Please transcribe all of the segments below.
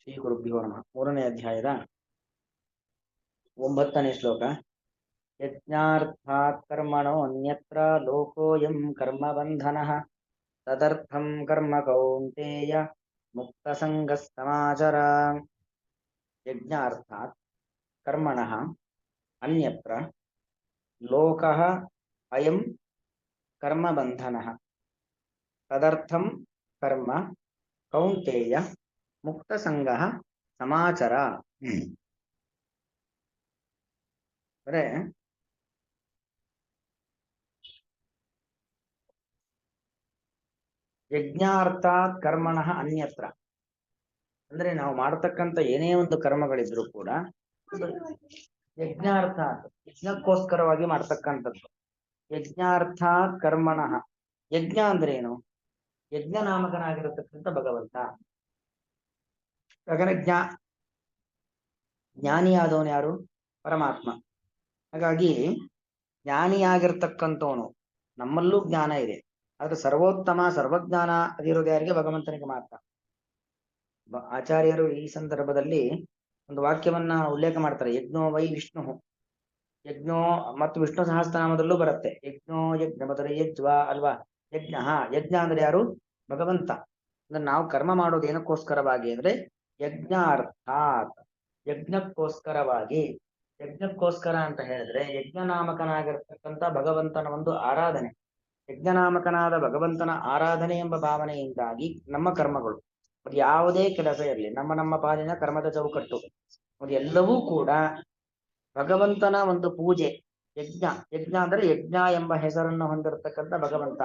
ಶ್ರೀ ಗುರುಭ್ಯೋ ನಮಃ. 3ನೇ ಅಧ್ಯಾಯದ 9ನೇ ಶ್ಲೋಕ. ಯಜ್ಞಾರ್ಥಾತ್ ಕರ್ಮಣೋ ಅನ್ಯತ್ರ ಲೋಕೋಯಂ ಕರ್ಮ ಬಂಧನಃ ತದರ್ಥಂ ಕರ್ಮ ಕೌಂತೇಯ ಮುಕ್ತ ಸಂಗಃ ಸಮಾಚರ. ಯಜ್ಞಾರ್ಥಾತ್ ಕರ್ಮಣಃ ಅನ್ಯತ್ರ ಲೋಕಃ ಅಯಂ ಕರ್ಮ ಬಂಧನಃ ತದರ್ಥಂ ಕರ್ಮ ಕೌಂತೇಯ ಮುಕ್ತ ಸಂಗಃ ಸಮಾಚರ. ಅಂದ್ರೆ ಯಜ್ಞಾರ್ಥಾತ್ ಕರ್ಮಣಃ ಅನ್ಯತ್ರ ಅಂದ್ರೆ ನಾವು ಮಾಡತಕ್ಕಂತ ಏನೇ ಒಂದು ಕರ್ಮಗಳಿದ್ರು ಕೂಡ ಯಜ್ಞಾರ್ಥಾತ್ ಯಜ್ಞಕ್ಕೋಸ್ಕರವಾಗಿ ಮಾಡ್ತಕ್ಕಂಥದ್ದು. ಯಜ್ಞಾರ್ಥಾತ್ ಕರ್ಮಣಃ, ಯಜ್ಞ ಅಂದ್ರೆ ಏನು? ಯಜ್ಞ ನಾಮಕನಾಗಿರತಕ್ಕಂಥ ಭಗವಂತ. ಯಾಕಂದ್ರೆ ಜ್ಞಾನಿಯಾದವನು ಯಾರು? ಪರಮಾತ್ಮ. ಹಾಗಾಗಿ ಜ್ಞಾನಿಯಾಗಿರ್ತಕ್ಕಂಥವನು, ನಮ್ಮಲ್ಲೂ ಜ್ಞಾನ ಇದೆ, ಆದ್ರೆ ಸರ್ವೋತ್ತಮ ಸರ್ವಜ್ಞಾನ ಅದಿರೋದು ಯಾರಿಗೆ? ಭಗವಂತನಿಗೆ ಮಾತ್ರ. ಆಚಾರ್ಯರು ಈ ಸಂದರ್ಭದಲ್ಲಿ ಒಂದು ವಾಕ್ಯವನ್ನ ಉಲ್ಲೇಖ ಮಾಡ್ತಾರೆ. ಯಜ್ಞೋ ವೈ ವಿಷ್ಣು, ಯಜ್ಞೋ ಮತ್ತು ವಿಷ್ಣು ಸಹಸ್ರನಾಮದಲ್ಲೂ ಬರುತ್ತೆ ಯಜ್ಞೋ ಯಜ್ಞ ಮೊದಲ ಯಜ್ವ ಅಲ್ವಾ? ಯಜ್ಞ ಯಜ್ಞ ಅಂದ್ರೆ ಯಾರು? ಭಗವಂತ. ಅಂದ್ರೆ ನಾವು ಕರ್ಮ ಮಾಡೋದು ಏನಕ್ಕೋಸ್ಕರವಾಗಿ ಅಂದ್ರೆ ಯಜ್ಞಾರ್ಥಾತ್, ಯಜ್ಞಕ್ಕೋಸ್ಕರವಾಗಿ. ಯಜ್ಞಕ್ಕೋಸ್ಕರ ಅಂತ ಹೇಳಿದ್ರೆ ಯಜ್ಞನಾಮಕನಾಗಿರ್ತಕ್ಕಂಥ ಭಗವಂತನ ಒಂದು ಆರಾಧನೆ. ಯಜ್ಞನಾಮಕನಾದ ಭಗವಂತನ ಆರಾಧನೆ ಎಂಬ ಭಾವನೆಯಿಂದಾಗಿ ನಮ್ಮ ಕರ್ಮಗಳು, ಅದು ಯಾವುದೇ ಕೆಲಸ ಇರಲಿ, ನಮ್ಮ ಪಾಲಿನ ಕರ್ಮದ ಚೌಕಟ್ಟು ಅದು ಎಲ್ಲವೂ ಕೂಡ ಭಗವಂತನ ಒಂದು ಪೂಜೆ. ಯಜ್ಞ ಅಂದ್ರೆ ಯಜ್ಞ ಎಂಬ ಹೆಸರನ್ನು ಹೊಂದಿರತಕ್ಕಂಥ ಭಗವಂತ,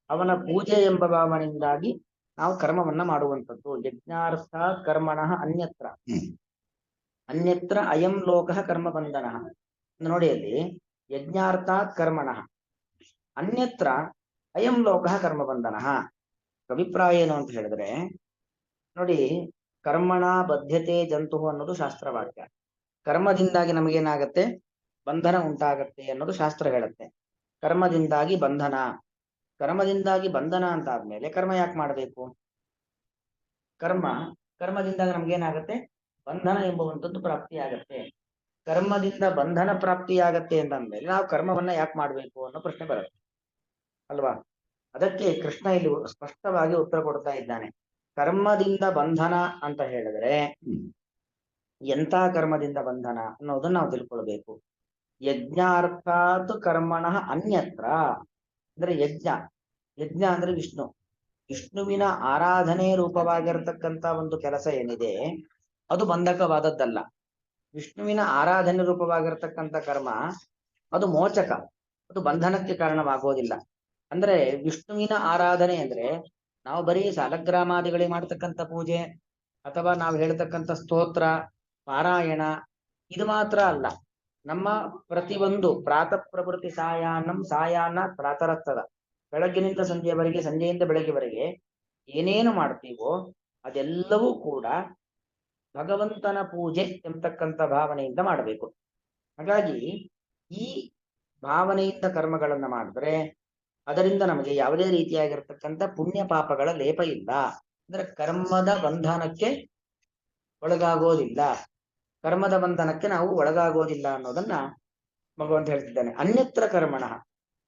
ಅವನ ಪೂಜೆ ಎಂಬ ಭಾವನೆಯಿಂದಾಗಿ ನಾವು ಕರ್ಮವನ್ನ ಮಾಡುವಂಥದ್ದು. ಯಜ್ಞಾರ್ಥ ಕರ್ಮಣಃ ಅನ್ಯತ್ರ, ಅನ್ಯತ್ರ ಅಯಂ ಲೋಕಃ ಕರ್ಮ ಬಂಧನಃ. ನೋಡಿ ಅಲ್ಲಿ ಯಜ್ಞಾರ್ಥಾತ್ ಕರ್ಮಣಃ ಅನ್ಯತ್ರ ಅಯಂ ಲೋಕಃ ಕರ್ಮ ಬಂಧನಃ. ಅಭಿಪ್ರಾಯ ಏನು ಅಂತ ಹೇಳಿದ್ರೆ, ನೋಡಿ, ಕರ್ಮಣ ಬದ್ಧತೆ ಜಂತು ಅನ್ನೋದು ಶಾಸ್ತ್ರವಾಕ್ಯ. ಕರ್ಮದಿಂದಾಗಿ ನಮಗೇನಾಗತ್ತೆ? ಬಂಧನ ಉಂಟಾಗತ್ತೆ ಅನ್ನೋದು ಶಾಸ್ತ್ರ ಹೇಳುತ್ತೆ. ಕರ್ಮದಿಂದಾಗಿ ಬಂಧನ, ಕರ್ಮದಿಂದಾಗಿ ಬಂಧನ ಅಂತ ಆದ್ಮೇಲೆ ಕರ್ಮ ಯಾಕೆ ಮಾಡಬೇಕು? ಕರ್ಮದಿಂದಾಗಿ ನಮ್ಗೇನಾಗತ್ತೆ? ಬಂಧನ ಎಂಬುವಂಥದ್ದು ಪ್ರಾಪ್ತಿಯಾಗತ್ತೆ. ಕರ್ಮದಿಂದ ಬಂಧನ ಪ್ರಾಪ್ತಿಯಾಗತ್ತೆ ಅಂತಂದ್ಮೇಲೆ ನಾವು ಕರ್ಮವನ್ನ ಯಾಕೆ ಮಾಡ್ಬೇಕು ಅನ್ನೋ ಪ್ರಶ್ನೆ ಬರುತ್ತೆ ಅಲ್ವಾ? ಅದಕ್ಕೆ ಕೃಷ್ಣ ಇಲ್ಲಿ ಸ್ಪಷ್ಟವಾಗಿ ಉತ್ತರ ಕೊಡ್ತಾ ಇದ್ದಾನೆ. ಕರ್ಮದಿಂದ ಬಂಧನ ಅಂತ ಹೇಳಿದ್ರೆ ಎಂಥ ಕರ್ಮದಿಂದ ಬಂಧನ ಅನ್ನೋದನ್ನ ನಾವು ತಿಳ್ಕೊಳ್ಬೇಕು. ಯಜ್ಞಾರ್ಥಾತ್ ಕರ್ಮಣಃ ಅನ್ಯತ್ರ ಅಂದ್ರೆ ಯಜ್ಞ ಅಂದ್ರೆ ವಿಷ್ಣುವಿನ ಆರಾಧನೆ ರೂಪವಾಗಿರತಕ್ಕಂತ ಒಂದು ಕೆಲಸ ಏನಿದೆ ಅದು ಬಂಧಕವಾದದ್ದಲ್ಲ. ವಿಷ್ಣುವಿನ ಆರಾಧನೆ ರೂಪವಾಗಿರತಕ್ಕಂಥ ಕರ್ಮ ಅದು ಮೋಚಕ, ಅದು ಬಂಧನಕ್ಕೆ ಕಾರಣವಾಗೋದಿಲ್ಲ. ಅಂದ್ರೆ ವಿಷ್ಣುವಿನ ಆರಾಧನೆ ಅಂದ್ರೆ ನಾವು ಬರೀ ಸಾಲಗ್ರಾಮಾದಿಗಳಿಗೆ ಮಾಡ್ತಕ್ಕಂಥ ಪೂಜೆ ಅಥವಾ ನಾವು ಹೇಳ್ತಕ್ಕಂಥ ಸ್ತೋತ್ರ ಪಾರಾಯಣ ಇದು ಮಾತ್ರ ಅಲ್ಲ. ನಮ್ಮ ಪ್ರತಿಯೊಂದು ಪ್ರಾತಃ ಪ್ರವೃತ್ತಿ ಸಾಯಾನ್ನ ಪ್ರಾತರಸ್ತದ, ಬೆಳಗ್ಗಿನಿಂದ ಸಂಜೆಯವರೆಗೆ, ಸಂಜೆಯಿಂದ ಬೆಳಗ್ಗೆವರೆಗೆ ಏನೇನು ಮಾಡ್ತೀವೋ ಅದೆಲ್ಲವೂ ಕೂಡ ಭಗವಂತನ ಪೂಜೆ ಎಂಬತಕ್ಕಂಥ ಭಾವನೆಯಿಂದ ಮಾಡಬೇಕು. ಹಾಗಾಗಿ ಈ ಭಾವನೆಯಿಂದ ಕರ್ಮಗಳನ್ನ ಮಾಡಿದ್ರೆ ಅದರಿಂದ ನಮಗೆ ಯಾವುದೇ ರೀತಿಯಾಗಿರ್ತಕ್ಕಂಥ ಪುಣ್ಯ ಪಾಪಗಳ ಲೇಪ ಇಲ್ಲ. ಅಂದ್ರೆ ಕರ್ಮದ ಬಂಧನಕ್ಕೆ ಒಳಗಾಗೋದಿಲ್ಲ, ಕರ್ಮದ ಬಂಧನಕ್ಕೆ ನಾವು ಒಳಗಾಗೋದಿಲ್ಲ ಅನ್ನೋದನ್ನ ಭಗವಂತ ಹೇಳ್ತಿದ್ದಾನೆ. ಅನ್ಯತ್ರ ಕರ್ಮಣಃ,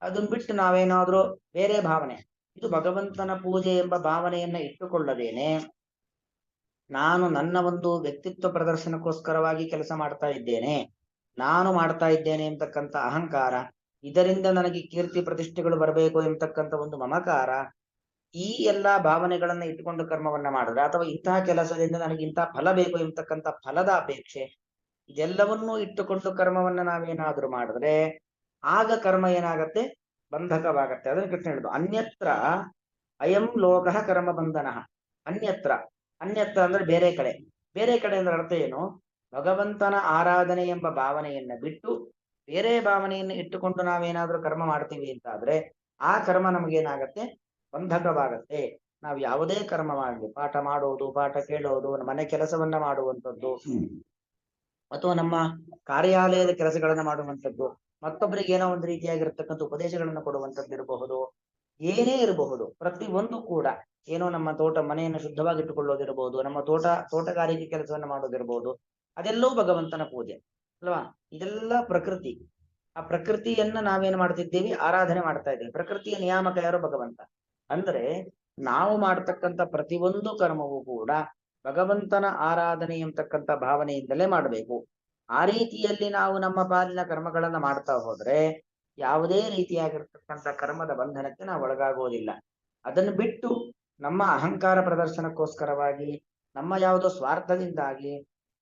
ಅದನ್ನ ಬಿಟ್ಟು ನಾವೇನಾದ್ರೂ ಬೇರೆ ಭಾವನೆ, ಇದು ಭಗವಂತನ ಪೂಜೆ ಎಂಬ ಭಾವನೆಯನ್ನ ಇಟ್ಟುಕೊಳ್ಳದೇನೆ ನಾನು ನನ್ನ ಒಂದು ವ್ಯಕ್ತಿತ್ವ ಪ್ರದರ್ಶನಕ್ಕೋಸ್ಕರವಾಗಿ ಕೆಲಸ ಮಾಡ್ತಾ ಇದ್ದೇನೆ, ನಾನು ಮಾಡ್ತಾ ಇದ್ದೇನೆ ಎಂಬತಕ್ಕಂಥ ಅಹಂಕಾರ, ಇದರಿಂದ ನನಗೆ ಕೀರ್ತಿ ಪ್ರತಿಷ್ಠೆಗಳು ಬರಬೇಕು ಎಂಬತಕ್ಕಂಥ ಒಂದು ಮಮಕಾರ, ಈ ಎಲ್ಲಾ ಭಾವನೆಗಳನ್ನ ಇಟ್ಟುಕೊಂಡು ಕರ್ಮವನ್ನ ಮಾಡಿದ್ರೆ ಅಥವಾ ಇಂತಹ ಕೆಲಸದಿಂದ ನನಗೆ ಇಂತಹ ಫಲ ಬೇಕು ಎಂಬತಕ್ಕಂಥ ಫಲದ ಅಪೇಕ್ಷೆ, ಇದೆಲ್ಲವನ್ನೂ ಇಟ್ಟುಕೊಂಡು ಕರ್ಮವನ್ನ ನಾವೇನಾದ್ರೂ ಮಾಡಿದ್ರೆ ಆಗ ಕರ್ಮ ಏನಾಗತ್ತೆ? ಬಂಧಕವಾಗತ್ತೆ. ಅದನ್ನು ಕೃಷ್ಣ ಹೇಳಿದ್ರು ಅನ್ಯತ್ರ ಅಯಂ ಲೋಕಃ ಕರ್ಮ ಬಂಧನಃ. ಅನ್ಯತ್ರ ಅಂದ್ರೆ ಬೇರೆ ಕಡೆ ಅಂದ್ರೆ ಅರ್ಥ ಏನು? ಭಗವಂತನ ಆರಾಧನೆ ಎಂಬ ಭಾವನೆಯನ್ನ ಬಿಟ್ಟು ಬೇರೆ ಭಾವನೆಯನ್ನು ಇಟ್ಟುಕೊಂಡು ನಾವೇನಾದ್ರೂ ಕರ್ಮ ಮಾಡ್ತೀವಿ ಅಂತಾದ್ರೆ ಆ ಕರ್ಮ ನಮಗೇನಾಗತ್ತೆ? ಬಂಧಕವಾಗತ್ತೆ. ನಾವು ಯಾವುದೇ ಕರ್ಮ ಮಾಡಲಿ, ಪಾಠ ಮಾಡೋದು, ಪಾಠ ಕೇಳೋದು, ಮನೆ ಕೆಲಸವನ್ನ ಮಾಡುವಂಥದ್ದು ಅಥವಾ ನಮ್ಮ ಕಾರ್ಯಾಲಯದ ಕೆಲಸಗಳನ್ನ ಮಾಡುವಂಥದ್ದು, ಮತ್ತೊಬ್ಬರಿಗೆ ಏನೋ ಒಂದು ರೀತಿಯಾಗಿರ್ತಕ್ಕಂಥ ಉಪದೇಶಗಳನ್ನು ಕೊಡುವಂಥದ್ದು ಇರಬಹುದು, ಏನೇ ಇರಬಹುದು, ಪ್ರತಿಯೊಂದು ಕೂಡ ಏನೋ ನಮ್ಮ ಮನೆಯನ್ನು ಶುದ್ಧವಾಗಿಟ್ಟುಕೊಳ್ಳೋದಿರಬಹುದು, ನಮ್ಮ ತೋಟಗಾರಿಕೆ ಕೆಲಸವನ್ನು ಮಾಡೋದಿರಬಹುದು, ಅದೆಲ್ಲವೂ ಭಗವಂತನ ಪೂಜೆ ಅಲ್ವಾ. ಇದೆಲ್ಲ ಪ್ರಕೃತಿ. ಆ ಪ್ರಕೃತಿಯನ್ನ ನಾವೇನು ಮಾಡ್ತಿದ್ದೀವಿ, ಆರಾಧನೆ ಮಾಡ್ತಾ ಇದ್ದೀವಿ. ಪ್ರಕೃತಿಯ ನಿಯಾಮಕ ಯಾರು? ಭಗವಂತ. ಅಂದ್ರೆ ನಾವು ಮಾಡ್ತಕ್ಕಂಥ ಪ್ರತಿಯೊಂದು ಕರ್ಮವೂ ಕೂಡ ಭಗವಂತನ ಆರಾಧನೆ ಎಂಬತಕ್ಕಂಥ ಭಾವನೆಯಿಂದಲೇ ಮಾಡಬೇಕು. ಆ ರೀತಿಯಲ್ಲಿ ನಾವು ನಮ್ಮ ಪಾಲಿನ ಕರ್ಮಗಳನ್ನ ಮಾಡ್ತಾ ಹೋದ್ರೆ ಯಾವುದೇ ರೀತಿಯಾಗಿರ್ತಕ್ಕಂಥ ಕರ್ಮದ ಬಂಧನಕ್ಕೆ ನಾವು ಒಳಗಾಗುವುದಿಲ್ಲ. ಅದನ್ನು ಬಿಟ್ಟು ನಮ್ಮ ಅಹಂಕಾರ ಪ್ರದರ್ಶನಕ್ಕೋಸ್ಕರವಾಗಿ, ನಮ್ಮ ಯಾವುದೋ ಸ್ವಾರ್ಥದಿಂದಾಗಿ,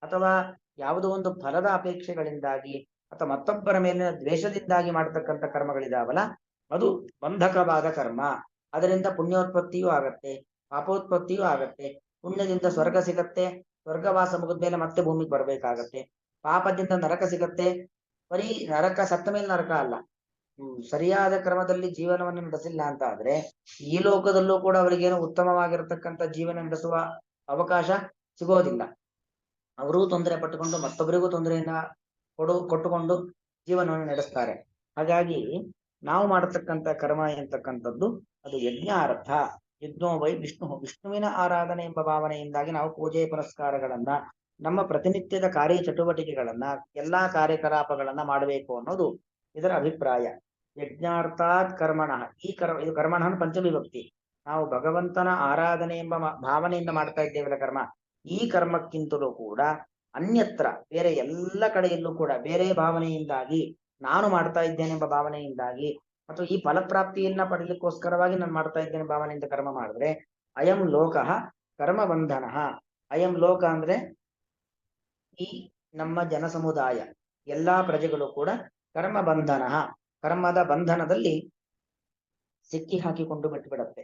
ಅಥವಾ ಯಾವುದೋ ಒಂದು ಫಲದ ಅಪೇಕ್ಷೆಗಳಿಂದಾಗಿ, ಅಥವಾ ಮತ್ತೊಬ್ಬರ ಮೇಲಿನ ದ್ವೇಷದಿಂದಾಗಿ ಮಾಡತಕ್ಕಂಥ ಕರ್ಮಗಳಿದಾವಲ್ಲ, ಅದು ಬಂಧಕವಾದ ಕರ್ಮ. ಅದರಿಂದ ಪುಣ್ಯೋತ್ಪತ್ತಿಯೂ ಆಗತ್ತೆ, ಪಾಪೋತ್ಪತ್ತಿಯೂ ಆಗತ್ತೆ. ಪುಣ್ಯದಿಂದ ಸ್ವರ್ಗ ಸಿಗತ್ತೆ, ಸ್ವರ್ಗವಾಸ ಮುಗಿದ್ಮೇಲೆ ಮತ್ತೆ ಭೂಮಿಗೆ ಬರ್ಬೇಕಾಗತ್ತೆ. ಪಾಪದಿಂದ ನರಕ ಸಿಗತ್ತೆ, ಬರೀ ನರಕ, ಸತ್ತ ಮೇಲೆ ನರಕ ಅಲ್ಲ. ಸರಿಯಾದ ಕ್ರಮದಲ್ಲಿ ಜೀವನವನ್ನು ನಡೆಸಿಲ್ಲ ಅಂತ ಆದ್ರೆ ಈ ಲೋಕದಲ್ಲೂ ಕೂಡ ಅವರಿಗೇನು ಉತ್ತಮವಾಗಿರತಕ್ಕಂಥ ಜೀವನ ನಡೆಸುವ ಅವಕಾಶ ಸಿಗೋದಿಲ್ಲ. ಅವರೂ ತೊಂದರೆ ಪಟ್ಟುಕೊಂಡು ಮತ್ತೊಬ್ಬರಿಗೂ ತೊಂದರೆಯನ್ನ ಕೊಟ್ಟುಕೊಂಡು ಜೀವನವನ್ನು ನಡೆಸ್ತಾರೆ. ಹಾಗಾಗಿ ನಾವು ಮಾಡತಕ್ಕಂಥ ಕರ್ಮ ಎಂತಕ್ಕಂಥದ್ದು ಅದು ಯಜ್ಞಾರ್ಥ. ಯಜ್ಞೋ ವೈ ವಿಷ್ಣು, ವಿಷ್ಣುವಿನ ಆರಾಧನೆ ಎಂಬ ಭಾವನೆಯಿಂದಾಗಿ ನಾವು ಪೂಜೆ ಪುನಸ್ಕಾರಗಳನ್ನ, ನಮ್ಮ ಪ್ರತಿನಿತ್ಯದ ಕಾರ್ಯ ಚಟುವಟಿಕೆಗಳನ್ನ, ಎಲ್ಲಾ ಕಾರ್ಯಕಲಾಪಗಳನ್ನ ಮಾಡಬೇಕು ಅನ್ನೋದು ಇದರ ಅಭಿಪ್ರಾಯ. ಯಜ್ಞಾರ್ಥಾತ್ ಕರ್ಮಣಃ, ಇದು ಕರ್ಮಣಃ ಪಂಚವಿಭಕ್ತಿ. ನಾವು ಭಗವಂತನ ಆರಾಧನೆ ಎಂಬ ಭಾವನೆಯಿಂದ ಮಾಡ್ತಾ ಇದ್ದೇವಲ್ಲ ಕರ್ಮ, ಈ ಕರ್ಮಕ್ಕಿಂತಲೂ ಕೂಡ ಅನ್ಯತ್ರ, ಬೇರೆ ಎಲ್ಲ ಕಡೆಯಲ್ಲೂ ಕೂಡ ಬೇರೆ ಭಾವನೆಯಿಂದಾಗಿ, ನಾನು ಮಾಡ್ತಾ ಇದ್ದೇನೆ ಎಂಬ ಭಾವನೆಯಿಂದಾಗಿ, ಅಥವಾ ಈ ಫಲಪ್ರಾಪ್ತಿಯನ್ನ ಪಡಲಿಕ್ಕೋಸ್ಕರವಾಗಿ ನಾನು ಮಾಡ್ತಾ ಇದ್ದೇನೆ ಭಾವನೆಯಿಂದ ಕರ್ಮ ಮಾಡಿದ್ರೆ ಅಯಂ ಲೋಕಃ ಕರ್ಮ ಬಂಧನ. ಅಯಂ ಲೋಕ ಅಂದ್ರೆ ಈ ನಮ್ಮ ಜನ ಸಮುದಾಯ, ಎಲ್ಲಾ ಪ್ರಜೆಗಳು ಕೂಡ ಕರ್ಮ ಬಂಧನ, ಕರ್ಮದ ಬಂಧನದಲ್ಲಿ ಸಿಕ್ಕಿ ಹಾಕಿಕೊಂಡು ಬಿಟ್ಟುಬಿಡತ್ತೆ.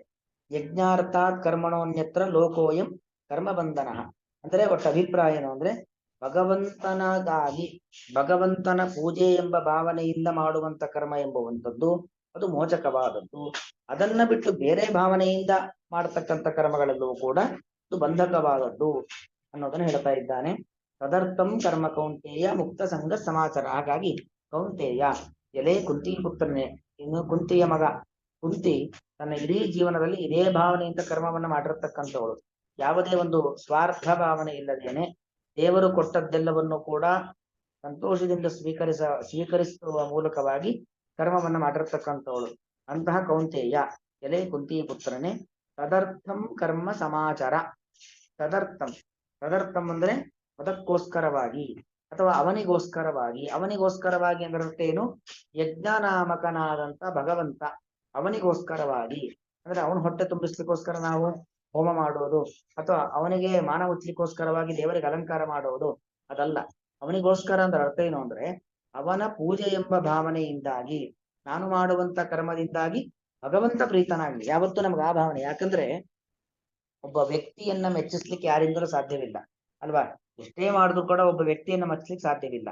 ಯಜ್ಞಾರ್ಥಾತ್ ಕರ್ಮಣೋನ್ಯತ್ರ ಲೋಕೋಯಂ ಕರ್ಮ ಬಂಧನ. ಅಂದ್ರೆ ಒಟ್ಟು ಅಭಿಪ್ರಾಯ ಏನು ಅಂದ್ರೆ, ಭಗವಂತನಗಾಗಿ, ಭಗವಂತನ ಪೂಜೆ ಎಂಬ ಭಾವನೆಯಿಂದ ಮಾಡುವಂತ ಕರ್ಮ ಎಂಬುವಂಥದ್ದು ಅದು ಮೋಚಕವಾದದ್ದು. ಅದನ್ನ ಬಿಟ್ಟು ಬೇರೆ ಭಾವನೆಯಿಂದ ಮಾಡತಕ್ಕಂಥ ಕರ್ಮಗಳೆಲ್ಲವೂ ಕೂಡ ಅದು ಬಂಧಕವಾದದ್ದು ಅನ್ನೋದನ್ನ ಹೇಳ್ತಾ ಇದ್ದಾನೆ. ತದರ್ಥಂ ಕರ್ಮ ಕೌಂತೆಯ ಮುಕ್ತ ಸಂಘ ಸಮಾಚಾರ. ಹಾಗಾಗಿ ಕೌಂತೆಯ, ಎಲೆ ಕುಂತಿ ಪುತ್ರನೇ, ಇನ್ನು ಕುಂತಿಯ ಮಗ ಕುಂತಿ ತನ್ನ ಇಡೀ ಜೀವನದಲ್ಲಿ ಇದೇ ಭಾವನೆಯಿಂದ ಕರ್ಮವನ್ನ ಮಾಡಿರ್ತಕ್ಕಂಥವಳು. ಯಾವುದೇ ಒಂದು ಸ್ವಾರ್ಥ ಭಾವನೆ ಇಲ್ಲದೇನೆ ದೇವರು ಕೊಟ್ಟದ್ದೆಲ್ಲವನ್ನು ಕೂಡ ಸಂತೋಷದಿಂದ ಸ್ವೀಕರಿಸುವ ಮೂಲಕವಾಗಿ ಕರ್ಮವನ್ನ ಮಾಡಿರ್ತಕ್ಕಂಥವಳು. ಅಂತಹ ಕೌಂತೆಯ, ಎಲೆ ಕುಂತಿ ಪುತ್ರನೇ, ತದರ್ಥಂ ಕರ್ಮ ಸಮಾಚಾರ. ತದರ್ಥಂ, ತದರ್ಥಂ ಅಂದ್ರೆ ಅದಕ್ಕೋಸ್ಕರವಾಗಿ ಅಥವಾ ಅವನಿಗೋಸ್ಕರವಾಗಿ. ಅವನಿಗೋಸ್ಕರವಾಗಿ ಅಂದ್ರೆ ಏನು? ಯಜ್ಞನಾಮಕನಾದಂತ ಭಗವಂತ ಅವನಿಗೋಸ್ಕರವಾಗಿ ಅಂದ್ರೆ ಅವನ ಹೊಟ್ಟೆ ತುಂಬಿಸ್ಲಿಕ್ಕೋಸ್ಕರ ನಾವು ಹೋಮ ಮಾಡೋದು, ಅಥವಾ ಅವನಿಗೆ ಮಾನ ಉಚ್ಚಲಿಕ್ಕೋಸ್ಕರವಾಗಿ ದೇವರಿಗೆ ಅಲಂಕಾರ ಮಾಡೋದು ಅದಲ್ಲ. ಅವನಿಗೋಸ್ಕರ ಅಂದ್ರೆ ಅರ್ಥ ಏನು ಅಂದ್ರೆ, ಅವನ ಪೂಜೆ ಎಂಬ ಭಾವನೆಯಿಂದಾಗಿ, ನಾನು ಮಾಡುವಂತ ಕರ್ಮದಿಂದಾಗಿ ಭಗವಂತ ಪ್ರೀತನಾಗಲಿ. ಯಾವತ್ತೂ ನಮ್ಗೆ ಆ ಭಾವನೆ. ಯಾಕಂದ್ರೆ ಒಬ್ಬ ವ್ಯಕ್ತಿಯನ್ನ ಮೆಚ್ಚಿಸ್ಲಿಕ್ಕೆ ಯಾರಿಂದಲೂ ಸಾಧ್ಯವಿಲ್ಲ ಅಲ್ವಾ. ಎಷ್ಟೇ ಮಾಡಿದ್ರು ಕೂಡ ಒಬ್ಬ ವ್ಯಕ್ತಿಯನ್ನ ಮೆಚ್ಚಲಿಕ್ಕೆ ಸಾಧ್ಯವಿಲ್ಲ.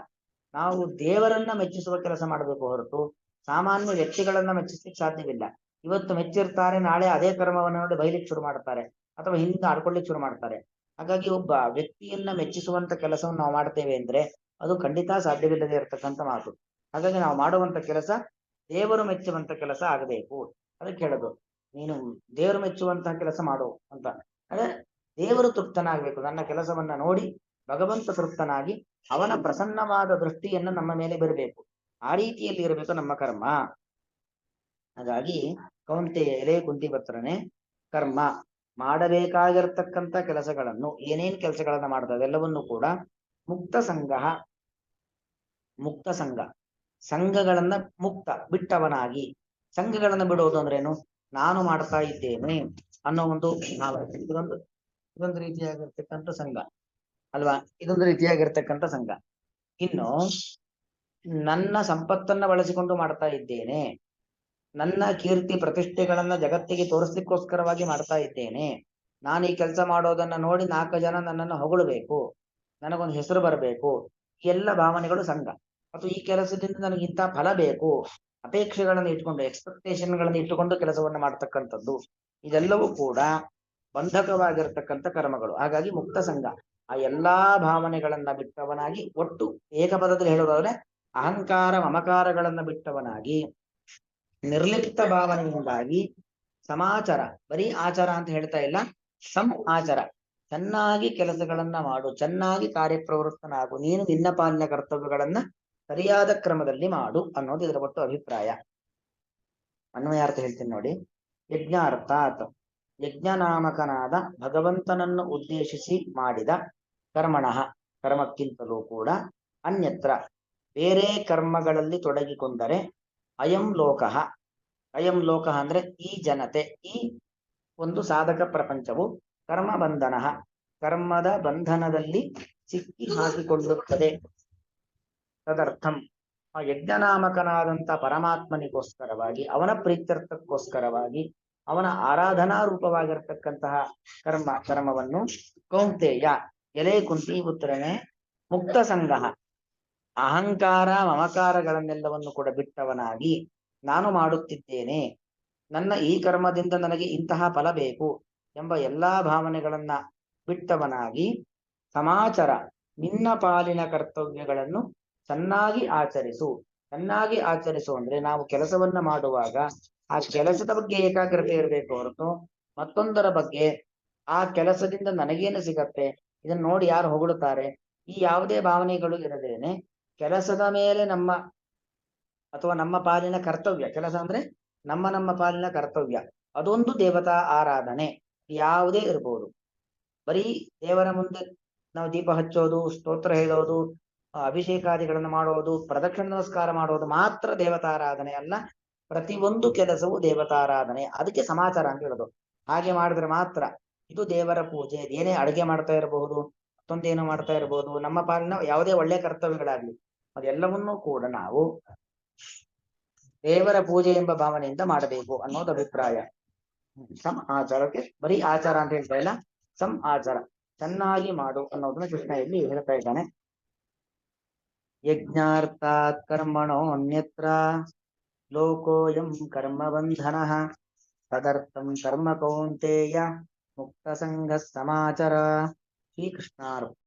ನಾವು ದೇವರನ್ನ ಮೆಚ್ಚಿಸುವ ಕೆಲಸ ಮಾಡಬೇಕು ಹೊರತು ಸಾಮಾನ್ಯ ವ್ಯಕ್ತಿಗಳನ್ನ ಮೆಚ್ಚಿಸ್ಲಿಕ್ಕೆ ಸಾಧ್ಯವಿಲ್ಲ. ಇವತ್ತು ಮೆಚ್ಚಿರ್ತಾರೆ, ನಾಳೆ ಅದೇ ಕರ್ಮವನ್ನು ನೋಡಿ ಬೈಲಿಕ್ಕೆ ಶುರು ಮಾಡ್ತಾರೆ, ಅಥವಾ ಹಿಂದೆ ಆಡ್ಕೊಳ್ಳಿಕ್ಕೆ ಶುರು ಮಾಡ್ತಾರೆ. ಹಾಗಾಗಿ ಒಬ್ಬ ವ್ಯಕ್ತಿಯನ್ನ ಮೆಚ್ಚಿಸುವಂತ ಕೆಲಸವನ್ನು ನಾವು ಮಾಡ್ತೇವೆ ಅಂದ್ರೆ ಅದು ಖಂಡಿತ ಸಾಧ್ಯವಿಲ್ಲದೆ ಇರತಕ್ಕಂಥ ಮಾತು. ಹಾಗಾಗಿ ನಾವು ಮಾಡುವಂತ ಕೆಲಸ ದೇವರು ಮೆಚ್ಚುವಂತ ಕೆಲಸ ಆಗಬೇಕು. ಅದಕ್ಕೆ ಹೇಳೋದು, ನೀನು ದೇವರು ಮೆಚ್ಚುವಂತಹ ಕೆಲಸ ಮಾಡು ಅಂತ. ಅಂದ್ರೆ ದೇವರು ತೃಪ್ತನಾಗಬೇಕು. ನನ್ನ ಕೆಲಸವನ್ನ ನೋಡಿ ಭಗವಂತ ತೃಪ್ತನಾಗಿ ಅವನ ಪ್ರಸನ್ನವಾದ ದೃಷ್ಟಿಯನ್ನು ನಮ್ಮ ಮೇಲೆ ಬರಬೇಕು. ಆ ರೀತಿಯಲ್ಲಿ ಇರಬೇಕು ನಮ್ಮ ಕರ್ಮ. ಹಾಗಾಗಿ ಕೌಂತೆಯ, ಎಲೆ ಕುಂತಿ ಪುತ್ರನೇ, ಕರ್ಮ ಮಾಡಬೇಕಾಗಿರ್ತಕ್ಕಂಥ ಕೆಲಸಗಳನ್ನು, ಏನೇನ್ ಕೆಲಸಗಳನ್ನ ಮಾಡ್ತಾ ಎಲ್ಲವನ್ನೂ ಕೂಡ ಮುಕ್ತ ಸಂಘ, ಮುಕ್ತ ಸಂಘ, ಸಂಘಗಳನ್ನ ಮುಕ್ತ ಬಿಟ್ಟವನಾಗಿ. ಸಂಘಗಳನ್ನ ಬಿಡುವುದು ಅಂದ್ರೇನು? ನಾನು ಮಾಡ್ತಾ ಇದ್ದೇನೆ ಅನ್ನೋ ಒಂದು ಭಾವ. ಇದೊಂದು ರೀತಿಯಾಗಿರ್ತಕ್ಕಂಥ ಸಂಘ ಅಲ್ವಾ. ಇದೊಂದು ರೀತಿಯಾಗಿರ್ತಕ್ಕಂಥ ಸಂಘ. ಇನ್ನು ನನ್ನ ಸಂಪತ್ತನ್ನ ಬಳಸಿಕೊಂಡು ಮಾಡ್ತಾ ಇದ್ದೇನೆ, ನನ್ನ ಕೀರ್ತಿ ಪ್ರತಿಷ್ಠೆಗಳನ್ನ ಜಗತ್ತಿಗೆ ತೋರಿಸ್ಲಿಕ್ಕೋಸ್ಕರವಾಗಿ ಮಾಡ್ತಾ ಇದ್ದೇನೆ, ನಾನು ಈ ಕೆಲಸ ಮಾಡೋದನ್ನ ನೋಡಿ 4 ಜನ ನನ್ನನ್ನು ಹೊಗಳಬೇಕು, ನನಗೊಂದು ಹೆಸರು ಬರಬೇಕು, ಎಲ್ಲ ಭಾವನೆಗಳು ಸಂಘ. ಮತ್ತು ಈ ಕೆಲಸದಿಂದ ನನಗಿಂತ ಫಲ ಬೇಕು, ಅಪೇಕ್ಷೆಗಳನ್ನು ಇಟ್ಕೊಂಡು, ಎಕ್ಸ್ಪೆಕ್ಟೇಷನ್ಗಳನ್ನು ಇಟ್ಟುಕೊಂಡು ಕೆಲಸವನ್ನ ಮಾಡ್ತಕ್ಕಂಥದ್ದು, ಇದೆಲ್ಲವೂ ಕೂಡ ಬಂಧಕವಾಗಿರ್ತಕ್ಕಂಥ ಕರ್ಮಗಳು. ಹಾಗಾಗಿ ಮುಕ್ತ ಸಂಘ ಆ ಎಲ್ಲಾ ಭಾವನೆಗಳನ್ನ ಬಿಟ್ಟವನಾಗಿ, ಒಟ್ಟು ಏಕಪದದಲ್ಲಿ ಹೇಳೋದಾದ್ರೆ ಅಹಂಕಾರ ಮಮಕಾರಗಳನ್ನ ಬಿಟ್ಟವನಾಗಿ, ನಿರ್ಲಿಪ್ತ ಭಾವನೆಯಿಂದಾಗಿ ಸಮಾಚಾರ, ಬರೀ ಆಚಾರ ಅಂತ ಹೇಳ್ತಾ ಇಲ್ಲ, ಸಂ ಆಚಾರ, ಚೆನ್ನಾಗಿ ಕೆಲಸಗಳನ್ನ ಮಾಡು, ಚೆನ್ನಾಗಿ ಕಾರ್ಯಪ್ರವೃತ್ತನಾಗು, ನೀನು ನಿನ್ನ ಪಾಲಿನ ಕರ್ತವ್ಯಗಳನ್ನ ಸರಿಯಾದ ಕ್ರಮದಲ್ಲಿ ಮಾಡು ಅನ್ನೋದು ಇದರ ಒಟ್ಟು ಅಭಿಪ್ರಾಯ. ಅನ್ವಯಾರ್ಥ ಹೇಳ್ತೀನಿ ನೋಡಿ. ಯಜ್ಞಾರ್ಥಾತ್, ಯಜ್ಞನಾಮಕನಾದ ಭಗವಂತನನ್ನು ಉದ್ದೇಶಿಸಿ ಮಾಡಿದ ಕರ್ಮಣಃ, ಕರ್ಮಕ್ಕಿಂತಲೂ ಕೂಡ ಅನ್ಯತ್ರ ಬೇರೆ ಕರ್ಮಗಳಲ್ಲಿ ತೊಡಗಿಕೊಂಡರೆ ಅಯಂ ಲೋಕಃ, ಅಯಂ ಲೋಕ ಅಂದ್ರೆ ಈ ಜನತೆ, ಈ ಒಂದು ಸಾಧಕ ಪ್ರಪಂಚವು ಕರ್ಮ ಬಂಧನ, ಕರ್ಮದ ಬಂಧನದಲ್ಲಿ ಸಿಕ್ಕಿ ಹಾಕಿಕೊಳ್ಳುತ್ತದೆ. ತದರ್ಥಂ, ಆ ಯಜ್ಞನಾಮಕನಾದಂಥ ಪರಮಾತ್ಮನಿಗೋಸ್ಕರವಾಗಿ, ಅವನ ಪ್ರೀತ್ಯರ್ಥಕ್ಕೋಸ್ಕರವಾಗಿ, ಅವನ ಆರಾಧನಾ ರೂಪವಾಗಿರ್ತಕ್ಕಂತಹ ಕರ್ಮವನ್ನು ಕೌಂತೆಯ, ಎಲೆ ಕುಂತಿ ಪುತ್ರನೇ, ಮುಕ್ತ ಸಂಗಹ, ಅಹಂಕಾರ ಮಮಕಾರಗಳನ್ನೆಲ್ಲವನ್ನು ಕೂಡ ಬಿಟ್ಟವನಾಗಿ ನಾನು ಮಾಡುತ್ತಿದ್ದೇನೆ, ನನ್ನ ಈ ಕರ್ಮದಿಂದ ನನಗೆ ಇಂತಹ ಫಲ ಬೇಕು ಎಂಬ ಎಲ್ಲಾ ಭಾವನೆಗಳನ್ನ ಬಿಟ್ಟವನಾಗಿ, ಸಮಾಚಾರ, ನಿನ್ನ ಪಾಲಿನ ಕರ್ತವ್ಯಗಳನ್ನು ಚೆನ್ನಾಗಿ ಆಚರಿಸು. ಚೆನ್ನಾಗಿ ಆಚರಿಸು ಅಂದ್ರೆ ನಾವು ಕೆಲಸವನ್ನ ಮಾಡುವಾಗ ಆ ಕೆಲಸದ ಬಗ್ಗೆ ಏಕಾಗ್ರತೆ ಇರಬೇಕು ಹೊರತು ಮತ್ತೊಂದರ ಬಗ್ಗೆ ಆ ಕೆಲಸದಿಂದ ನನಗೇನು ಸಿಗತ್ತೆ, ಇದನ್ನ ನೋಡಿ ಯಾರು ಹೊಗಳುತ್ತಾರೆ, ಈ ಯಾವುದೇ ಭಾವನೆಗಳು ಇರದೇನೆ ಕೆಲಸದ ಮೇಲೆ ನಮ್ಮ ಅಥವಾ ನಮ್ಮ ಪಾಲಿನ ಕರ್ತವ್ಯ, ಕೆಲಸ ಅಂದ್ರೆ ನಮ್ಮ ಪಾಲಿನ ಕರ್ತವ್ಯ, ಅದೊಂದು ದೇವತಾ ಆರಾಧನೆ ಯಾವುದೇ ಇರ್ಬೋದು. ಬರೀ ದೇವರ ಮುಂದೆ ನಾವು ದೀಪ ಹಚ್ಚೋದು, ಸ್ತೋತ್ರ ಹೇಳೋದು, ಅಭಿಷೇಕಾದಿಗಳನ್ನು ಮಾಡೋದು, ಪ್ರದಕ್ಷಿಣ ನಮಸ್ಕಾರ ಮಾಡೋದು ಮಾತ್ರ ದೇವತಾರಾಧನೆ ಅಲ್ಲ, ಪ್ರತಿಯೊಂದು ಕೆಲಸವು ದೇವತಾರಾಧನೆ. ಅದಕ್ಕೆ ಸಮಾಚಾರ ಅಂತ ಹೇಳೋದು. ಹಾಗೆ ಮಾಡಿದ್ರೆ ಮಾತ್ರ ಇದು ದೇವರ ಪೂಜೆ. ಏನೇ ಅಡುಗೆ ಮಾಡ್ತಾ ಇರಬಹುದು, ಮತ್ತೊಂದೇನೋ ಮಾಡ್ತಾ ಇರಬಹುದು, ನಮ್ಮ ಪಾಲಿನ ಯಾವುದೇ ಒಳ್ಳೆ ಕರ್ತವ್ಯಗಳಾಗ್ಲಿ ಅದೆಲ್ಲವನ್ನೂ ಕೂಡ ನಾವು ದೇವರ ಪೂಜೆ ಎಂಬ ಭಾವನೆಯಿಂದ ಮಾಡಬೇಕು ಅನ್ನೋದು ಅಭಿಪ್ರಾಯ. ಸಂ ಆಚಾರಕ್ಕೆ ಬರೀ ಆಚಾರ ಅಂತ ಹೇಳ್ತಾ ಇಲ್ಲ, ಸಂ ಆಚಾರ, ಚೆನ್ನಾಗಿ ಮಾಡು ಅನ್ನೋದನ್ನ ಕೃಷ್ಣ ಇಲ್ಲಿ ಹೇಳ್ತಾ ಇದ್ದಾನೆ. ಯಜ್ಞಾರ್ಥಾತ್ ಕರ್ಮಣೋ ಅನ್ಯತ್ರ ಲೋಕೋಯಂ ಕರ್ಮ ಬಂಧನ, ತದರ್ಥಂ ಕರ್ಮ ಕೌಂತೆಯ ಮುಕ್ತ ಸಂಘ ಸಮಾಚಾರ. ಶ್ರೀಕೃಷ್ಣಾರ್ಪಣ.